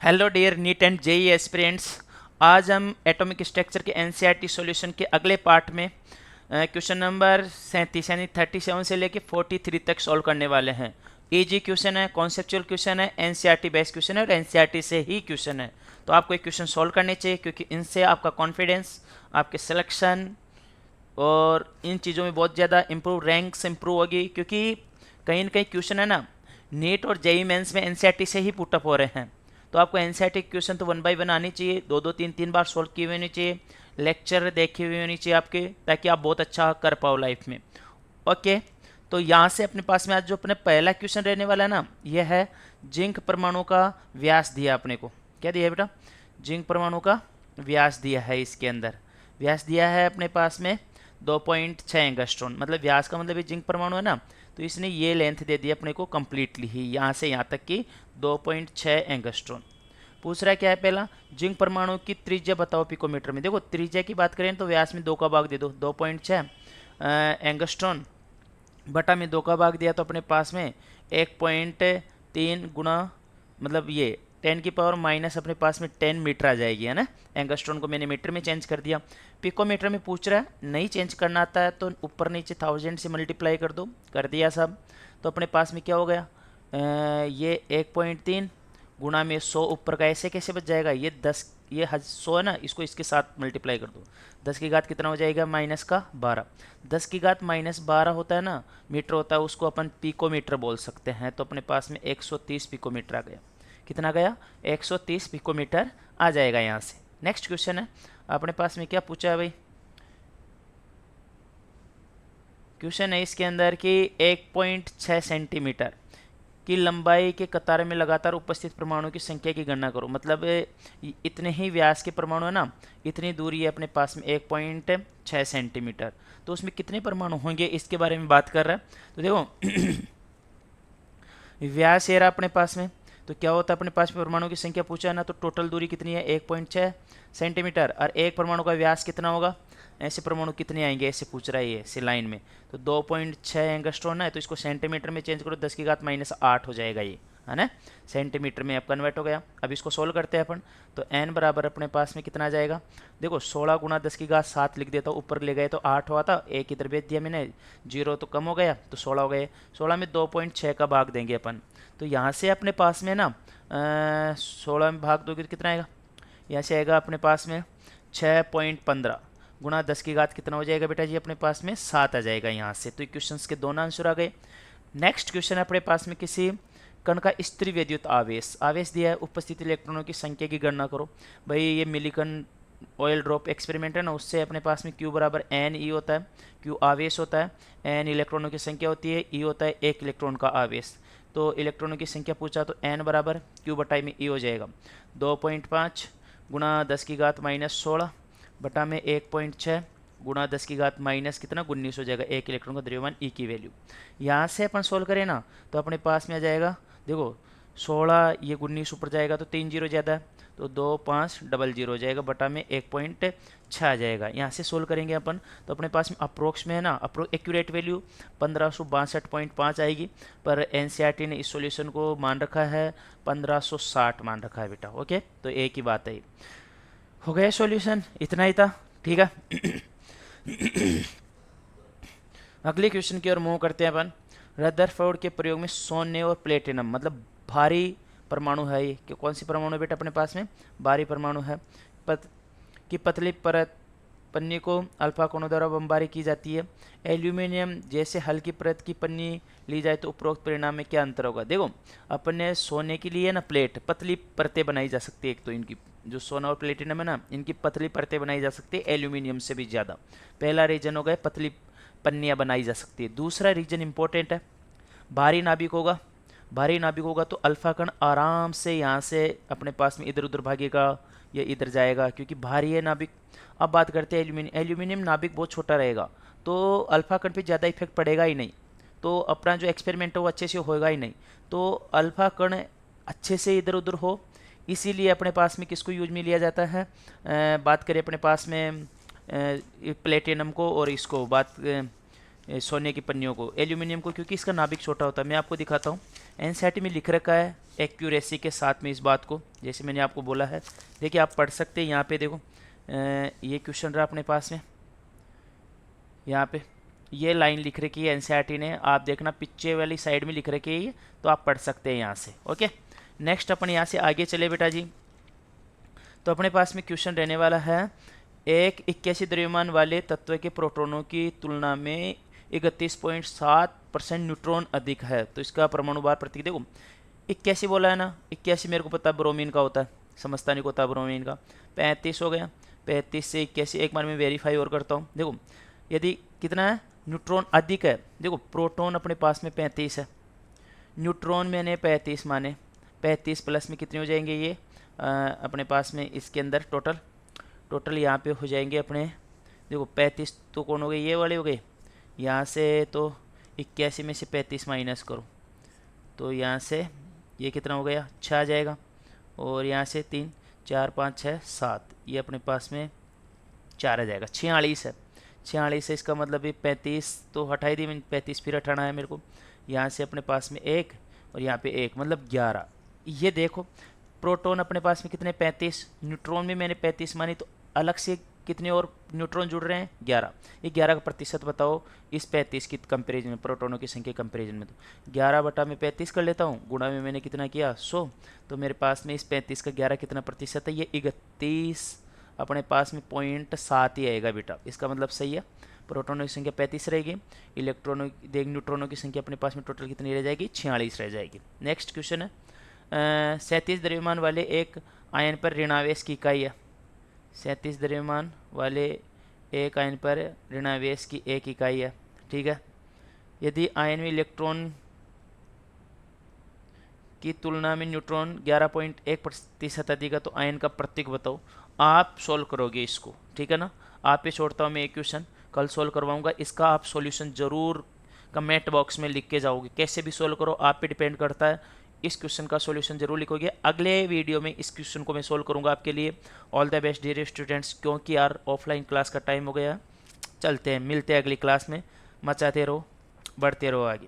Hello dear NEET and JEE aspirants. आज हम atomic structure के एनसीईआरटी सॉल्यूशन के अगले पार्ट में क्वेश्चन नंबर 37 यानी 37 से लेके 43 तक सॉल्व करने वाले हैं। इजी क्वेश्चन है, कॉन्सेप्चुअल क्वेश्चन है, एनसीईआरटी बेस्ड क्वेश्चन है और एनसीईआरटी से ही क्वेश्चन है। तो आपको एक क्वेश्चन सॉल्व करने चाहिए क्योंकि इनसे आपका कॉन्फिडेंस, आपके सिलेक्शन और इन चीज़ों में बहुत ज़्यादा इम्प्रूव, रैंक्स इम्प्रूव होगी। क्योंकि कहीं ना कहीं क्वेश्चन है ना, नीट और जेई मेंस में एनसीईआरटी से ही पुटअप हो रहे हैं। तो आपको एनसीईआरटी क्वेश्चन तो 1 बाय 1 आनी चाहिए, दो दो तीन तीन बार सॉल्व की हुई होनी चाहिए, लेक्चर देखे हुए होनी चाहिए आपके, ताकि आप बहुत अच्छा कर पाओ लाइफ में। ओके, तो यहाँ से अपने पास में आज जो अपने पहला क्वेश्चन रहने वाला है ना, यह है जिंक परमाणु का व्यास दिया अपने को। क्या दिया है बेटा? जिंक परमाणु का व्यास दिया है। इसके अंदर व्यास दिया है अपने पास में 2.6 एंगस्ट्रॉन। मतलब व्यास का मतलब ये जिंक परमाणु है ना, तो इसने ये लेंथ दे दी अपने को कंप्लीटली ही, यहाँ से यहाँ तक की 2.6 एंगस्ट्रॉन। पूछ रहा है क्या है पहला, जिंक परमाणु की त्रिज्या बताओ पिकोमीटर में। देखो त्रिज्या की बात करें तो व्यास में 2 का भाग दे दो, 2.6 एंगस्ट्रॉन बटा में 2 का भाग दिया तो अपने पास में 1.3 गुना, मतलब ये 10 की पावर माइनस अपने पास में 10 मीटर आ जाएगी, है ना। एंगस्ट्रॉन को मैंने मीटर में चेंज कर दिया। पिकोमीटर में पूछ रहा है, नहीं चेंज करना आता है तो ऊपर नीचे 1000 से मल्टीप्लाई कर दो, कर दिया सब। तो अपने पास में क्या हो गया, ये 1.3 गुणा में 100, ऊपर का ऐसे कैसे बच जाएगा, ये 10, ये 100 है ना, इसको इसके साथ मल्टीप्लाई कर दो। 10 की घात कितना हो जाएगा, माइनस का 12। 10 की घात -12 होता है ना, मीटर होता है, उसको अपन पिकोमीटर बोल सकते हैं। तो अपने पास में 130 पिकोमीटर आ गया। कितना गया, 130 पिकोमीटर आ जाएगा यहाँ से। नेक्स्ट क्वेश्चन है अपने पास में, क्या पूछा है भाई, क्वेश्चन है इसके अंदर कि 1.6 सेंटीमीटर की लंबाई के कतार में लगातार उपस्थित परमाणु की संख्या की गणना करो। मतलब इतने ही व्यास के परमाणु है ना, इतनी दूरी है अपने पास में 1.6 सेंटीमीटर, तो उसमें कितने परमाणु होंगे इसके बारे में बात कर रहा है। तो देखो व्यास ये रहा अपने पास में, तो क्या होता है अपने पास में परमाणु की संख्या पूछा है ना, तो टोटल दूरी कितनी है 1.6 सेंटीमीटर, और एक परमाणु का व्यास कितना होगा, ऐसे परमाणु कितने आएंगे ऐसे पूछ रहा है ये ऐसे लाइन में। तो 2.6 एंगस्ट्रॉन है, तो इसको सेंटीमीटर में चेंज करो, 10 की घात -8 हो जाएगा ये, है ना। सेंटीमीटर में अब कन्वर्ट हो गया। अब इसको सोल्व करते हैं अपन, तो n बराबर अपने पास में कितना आ जाएगा, देखो 16 गुना 10 की घात 7 लिख देता हूँ, ऊपर ले गए तो 8 हुआ था, एक इधर भेज दिया मैंने, 0 तो कम हो गया तो 16 हो गए। 16 में 2.6 का भाग देंगे अपन, तो यहाँ से अपने पास में ना 16 में भाग दोगे तो कितना आएगा, यहाँ से आएगा अपने पास में 6.15 गुणा 10 की घात कितना हो जाएगा बेटा जी, अपने पास में 7 आ जाएगा यहाँ से। तो क्वेश्चन के दोनों आंसर आ गए। नेक्स्ट क्वेश्चन है अपने पास में, किसी कण का स्थिर विद्युत आवेश आवेश दिया है, उपस्थित इलेक्ट्रॉनों की संख्या की गणना करो। भाई ये मिलीकन ऑयल ड्रॉप एक्सपेरिमेंट है ना, उससे अपने पास में Q बराबर एन ई होता है, Q आवेश होता है, एन इलेक्ट्रॉनों की संख्या होती है, ई होता है एक इलेक्ट्रॉन का आवेश। तो इलेक्ट्रॉनों की संख्या पूछा तो एन बराबर Q बटाई में ई हो जाएगा 2.5 गुणा 10 की घात -16 बटा में 1.6 गुणा 10 की घात माइनस कितना 19 हो जाएगा, एक इलेक्ट्रॉन का द्रव्यमान ई की वैल्यू। यहाँ से अपन सोल्व करें ना, तो अपने पास में आ जाएगा, देखो 16 ये 19 ऊपर जाएगा तो 3 जीरो ज़्यादा है, तो 2500 हो जाएगा बटा में 1.6 आ जाएगा। यहाँ से सोल्व करेंगे अपन, तो अपने पास में अप्रोक्स में है ना, एक्यूरेट वैल्यू 1562.5 आएगी, पर एनसीईआरटी ने इस सॉल्यूशन को मान रखा है 1560 मान रखा है बेटा। ओके, तो एक ही बात है। हो गया सॉल्यूशन, इतना ही था, ठीक है। अगले क्वेश्चन की ओर मूव करते हैं अपन। रदरफोर्ड के प्रयोग में सोने और प्लेटिनम, मतलब भारी परमाणु है ये, कि कौन सी परमाणु बेटा अपने पास में, भारी परमाणु है, की पतली परत पन्नी को अल्फा कोणों द्वारा बमबारी की जाती है। एल्यूमिनियम जैसे हल्की परत की पन्नी ली जाए तो उपरोक्त परिणाम में क्या अंतर होगा। देखो अपन ने सोने के लिए ना प्लेट पतली परतें बनाई जा सकती है, एक तो इनकी जो सोना और प्लेटिनम है ना, इनकी पतली परतें बनाई जा सकती है एल्यूमिनियम से भी ज़्यादा। पहला रीजन हो गया पतली पन्नियाँ बनाई जा सकती है। दूसरा रीजन इंपॉर्टेंट है, भारी नाभिक होगा। भारी नाभिक होगा तो अल्फा कण आराम से यहाँ से अपने पास में इधर उधर भागेगा या इधर जाएगा, क्योंकि भारी है नाभिक। अब बात करते हैं एल्यूमिनियम। एल्यूमिनियम नाभिक बहुत छोटा रहेगा, तो अल्फा कण पे ज़्यादा इफेक्ट पड़ेगा ही नहीं, तो अपना जो एक्सपेरिमेंट है वो अच्छे से होएगा ही नहीं। तो अल्फा कण अच्छे से इधर उधर हो, इसीलिए अपने पास में किसको यूज में लिया जाता है, बात करें अपने पास में प्लेटिनम को और इसको बात सोने की पन्नियों को, एल्यूमिनियम को, क्योंकि इसका नाभिक छोटा होता है। मैं आपको दिखाता हूँ, एनसीईआरटी में लिख रखा है एक्यूरेसी के साथ में इस बात को, जैसे मैंने आपको बोला है। देखिए आप पढ़ सकते हैं, यहाँ पे देखो ये क्वेश्चन रहा अपने पास में, यहाँ पे ये लाइन लिख रखी है एनसीईआरटी ने, आप देखना पीछे वाली साइड में लिख रखी है ये, तो आप पढ़ सकते हैं यहाँ से। ओके, नेक्स्ट अपन यहाँ से आगे चले बेटा जी। तो अपने पास में क्वेश्चन रहने वाला है, एक 81 द्रव्यमान वाले तत्व के प्रोटॉनों की तुलना में 31.7% न्यूट्रॉन अधिक है, तो इसका परमाणु भार प्रतीक देखो 81 बोला है ना, 81 मेरे को पता है ब्रोमीन का होता है, समझता नहीं होता ब्रोमीन का। 35 हो गया, 35 से 81, एक बार मैं वेरीफाई और करता हूँ। देखो यदि कितना है, न्यूट्रॉन अधिक है, देखो प्रोटॉन अपने पास में 35 है, न्यूट्रॉन मैंने 35 माने, 35 प्लस में कितने हो जाएंगे ये अपने पास में इसके अंदर टोटल यहाँ पे हो जाएंगे अपने, देखो 35 तो कौन हो गए, ये वाले हो गए, यहाँ से तो 81 में से 35 माइनस करो तो यहाँ से ये कितना हो गया, 6 आ जाएगा, और यहाँ से 3 4 5 6 7, ये अपने पास में 4 आ जाएगा, 46 है। 46 है, इसका मतलब ये 35 तो हटाई दी मैंने, 35 फिर हटाना है मेरे को, यहाँ से अपने पास में 1 और यहाँ पे 1, मतलब 11। ये देखो प्रोटॉन अपने पास में कितने, 35, न्यूट्रॉन में मैंने 35 मानी, तो अलग से कितने और न्यूट्रॉन जुड़ रहे हैं, 11। ये 11 का प्रतिशत बताओ इस 35 की कंपेरिजन में, प्रोटॉनों की संख्या कंपेरिजन में। तो 11 बटा में 35 कर लेता हूँ, गुणा में मैंने कितना किया 100, तो मेरे पास में इस 35 का 11 कितना प्रतिशत है, ये 31 अपने पास में 0.7 ही आएगा बेटा। इसका मतलब सही है, प्रोटॉनों की संख्या 35 रहेगी, इलेक्ट्रॉनों देख न्यूट्रॉनों की संख्या अपने पास में टोटल कितनी रह जाएगी, 46 रह जाएगी। नेक्स्ट क्वेश्चन है, 37 द्रव्यमान वाले एक आयन पर ऋणावेश की इकाई है, 37 द्रव्यमान वाले एक आयन पर ऋणावेश की एक इकाई है, ठीक है। यदि आयन में इलेक्ट्रॉन की तुलना में न्यूट्रॉन 11.1% अधिक है, तो आयन का प्रतीक बताओ। आप सोल्व करोगे इसको, ठीक है ना, आप पे छोड़ता हूँ मैं एक क्वेश्चन, कल सोल्व करवाऊंगा, इसका आप सॉल्यूशन जरूर कमेंट बॉक्स में लिख के जाओगे, कैसे भी सोल्व करो आप पे डिपेंड करता है। इस क्वेश्चन का सॉल्यूशन जरूर लिखोगे, अगले वीडियो में इस क्वेश्चन को मैं सोल्व करूंगा आपके लिए। All the best dear students, क्योंकि यार ऑफलाइन क्लास का टाइम हो गया, चलते हैं, मिलते हैं अगली क्लास में, मचाते रहो, बढ़ते रहो आगे।